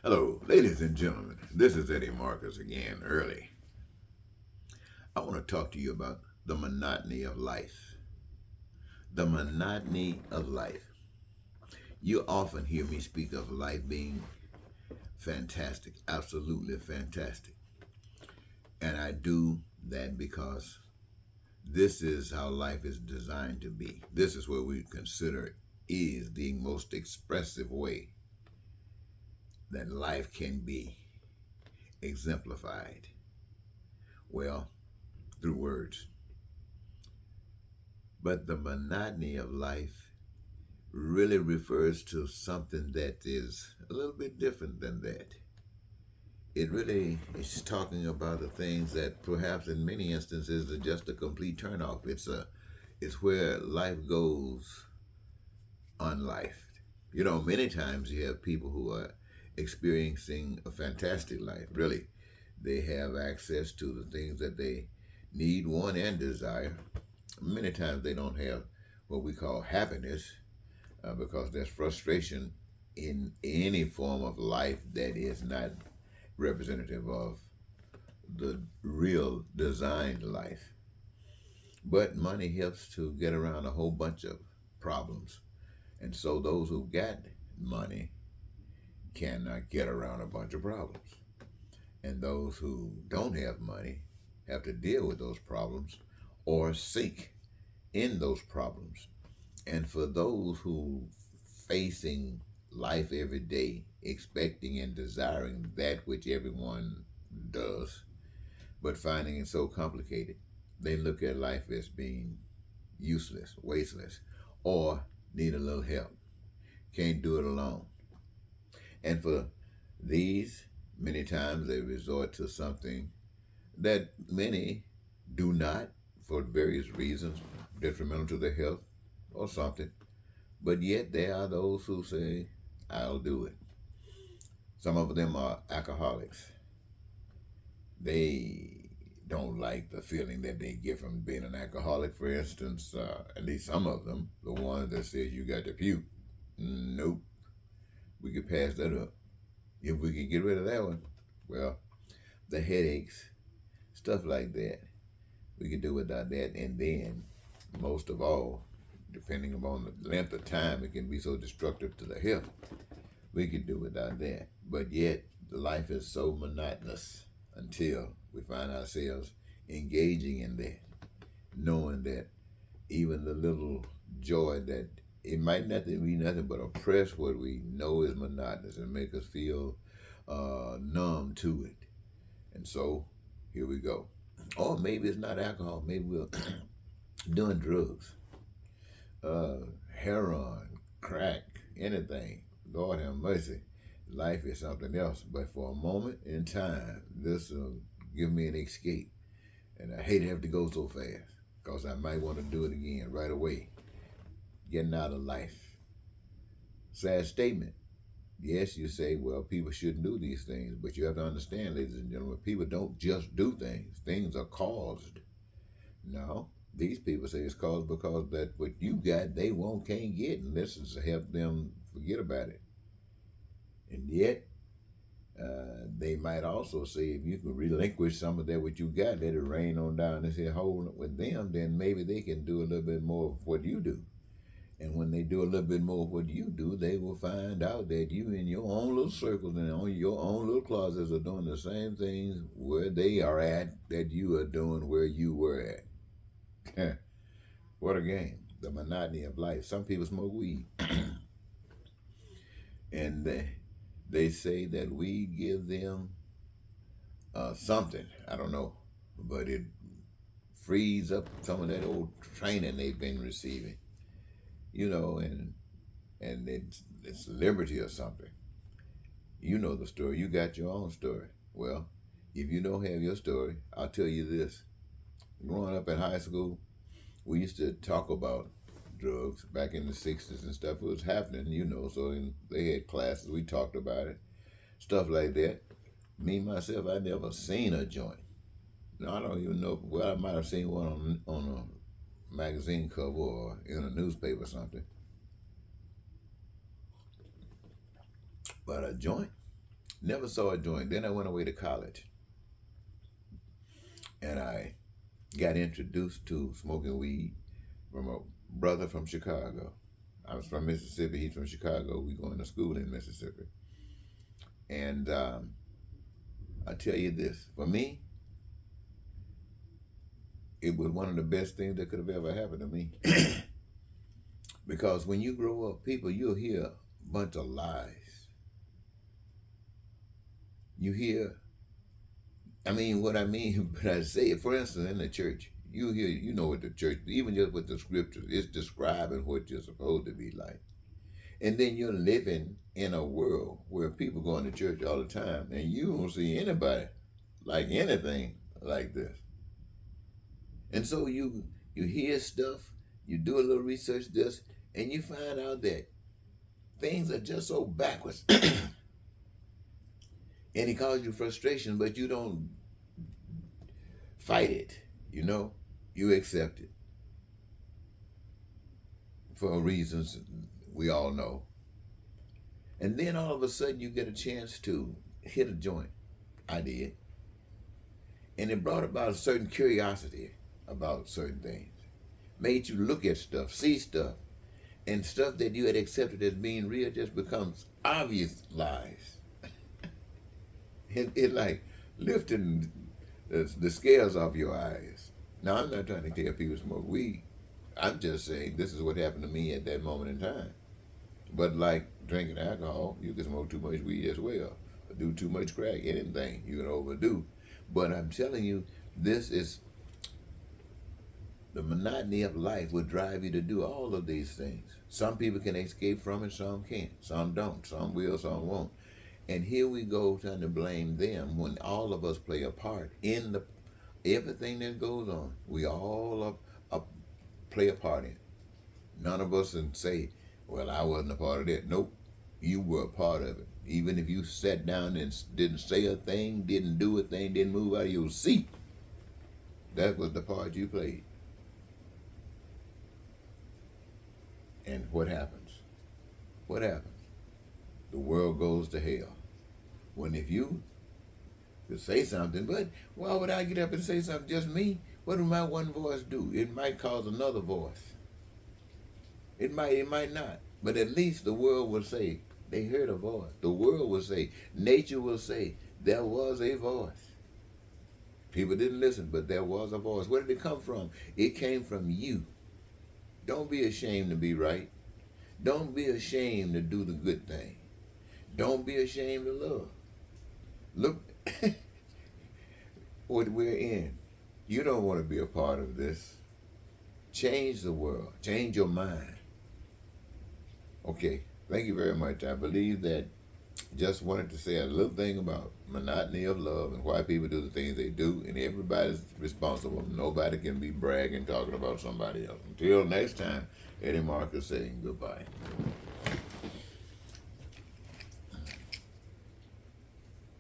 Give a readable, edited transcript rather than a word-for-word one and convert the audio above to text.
Hello, ladies and gentlemen. This is Eddie Marcus again, early. I want to talk to you about the monotony of life. The monotony of life. You often hear me speak of life being fantastic, absolutely fantastic. And I do that because this is how life is designed to be. This is what we consider is the most expressive way that life can be exemplified. Well, through words. But the monotony of life really refers to something that is a little bit different than that. It really is talking about the things that perhaps in many instances are just a complete turnoff. It's where life goes unlifed. Many times you have people who are experiencing a fantastic life. Really, they have access to the things that they need, want, and desire. Many times they don't have what we call happiness because there's frustration in any form of life that is not representative of the real designed life. But money helps to get around a whole bunch of problems. And so those who got money cannot get around a bunch of problems. And those who don't have money have to deal with those problems or sink in those problems. And for those who facing life every day, expecting and desiring that which everyone does, but finding it so complicated, they look at life as being useless, wasteless, or need a little help, can't do it alone. And for these, many times they resort to something that many do not, for various reasons, detrimental to their health or something. But yet there are those who say, I'll do it. Some of them are alcoholics. They don't like the feeling that they get from being an alcoholic. For instance, at least some of them, the ones that says you got to puke. Nope. We could pass that up. If we could get rid of that one, well, the headaches, stuff like that, we could do without that. And then, most of all, depending upon the length of time, it can be so destructive to the health. We could do without that. But yet, the life is so monotonous until we find ourselves engaging in that, knowing that even the little joy that it might not be nothing but oppress what we know is monotonous and make us feel numb to it. And so, here we go. Or maybe it's not alcohol. Maybe we're doing drugs, heroin, crack, anything. Lord have mercy. Life is something else. But for a moment in time, this will give me an escape. And I hate to have to go so fast because I might want to do it again right away. Getting out of life. Sad statement. Yes, you say, well, people shouldn't do these things. But you have to understand, ladies and gentlemen, people don't just do things. Things are caused. No, these people say it's caused because that what you got, they can't get. And this is to help them forget about it. And yet, they might also say if you can relinquish some of that what you got, let it rain on down this here hole with them, then maybe they can do a little bit more of what you do. And when they do a little bit more of what you do, they will find out that you in your own little circles and on your own little closets are doing the same things where they are at that you are doing where you were at. What a game. The monotony of life. Some people smoke weed. And they say that we give them something. I don't know. But it frees up some of that old training they've been receiving. And it's liberty or something. You know the story. You got your own story. Well, if you don't have your story, I'll tell you this. Growing up in high school, we used to talk about drugs back in the 60s and stuff. It was happening, so they had classes. We talked about it. Stuff like that. Me, myself, I never seen a joint. No, I don't even know. Well, I might have seen one on a magazine cover or in a newspaper or something. But a joint, never saw a joint. Then I went away to college, and I got introduced to smoking weed from a brother from Chicago. I was from Mississippi. He's from Chicago. We going to school in Mississippi. And I tell you this, for me, it was one of the best things that could have ever happened to me. Because when you grow up, people, you'll hear a bunch of lies. You hear, I mean, what I mean, but I say it, for instance, in the church, you hear, you know what the church, even just with the scriptures, it's describing what you're supposed to be like. And then you're living in a world where people going to church all the time, and you don't see anybody like anything like this. And so you hear stuff, you do a little research this, and you find out that things are just so backwards. And it causes you frustration, but you don't fight it, you know? You accept it. For reasons we all know. And then all of a sudden you get a chance to hit a joint. I did. And it brought about a certain curiosity about certain things. Made you look at stuff, see stuff, and stuff that you had accepted as being real just becomes obvious lies. It like lifting the scales off your eyes. Now, I'm not trying to tell people to smoke weed. I'm just saying this is what happened to me at that moment in time. But like drinking alcohol, you can smoke too much weed as well. Or do too much crack, anything you can overdo. But I'm telling you, this is the monotony of life will drive you to do all of these things. Some people can escape from it, some can't. Some don't. Some will, some won't. And here we go trying to blame them when all of us play a part in the everything that goes on. We all play a part in it. None of us can say, well, I wasn't a part of that. Nope, you were a part of it. Even if you sat down and didn't say a thing, didn't do a thing, didn't move out of your seat, that was the part you played. And what happens? What happens? The world goes to hell. When if you could say something, but why would I get up and say something? Just me? What do my one voice do? It might cause another voice. It might not. But at least the world will say, they heard a voice. The world will say, nature will say, there was a voice. People didn't listen, but there was a voice. Where did it come from? It came from you. Don't be ashamed to be right. Don't be ashamed to do the good thing. Don't be ashamed to love. Look what we're in. You don't want to be a part of this. Change the world. Change your mind. Okay, thank you very much. I believe that just wanted to say a little thing about monotony of love and why people do the things they do, and everybody's responsible. Nobody can be bragging, talking about somebody else. Until next time, Eddie Marcus saying goodbye.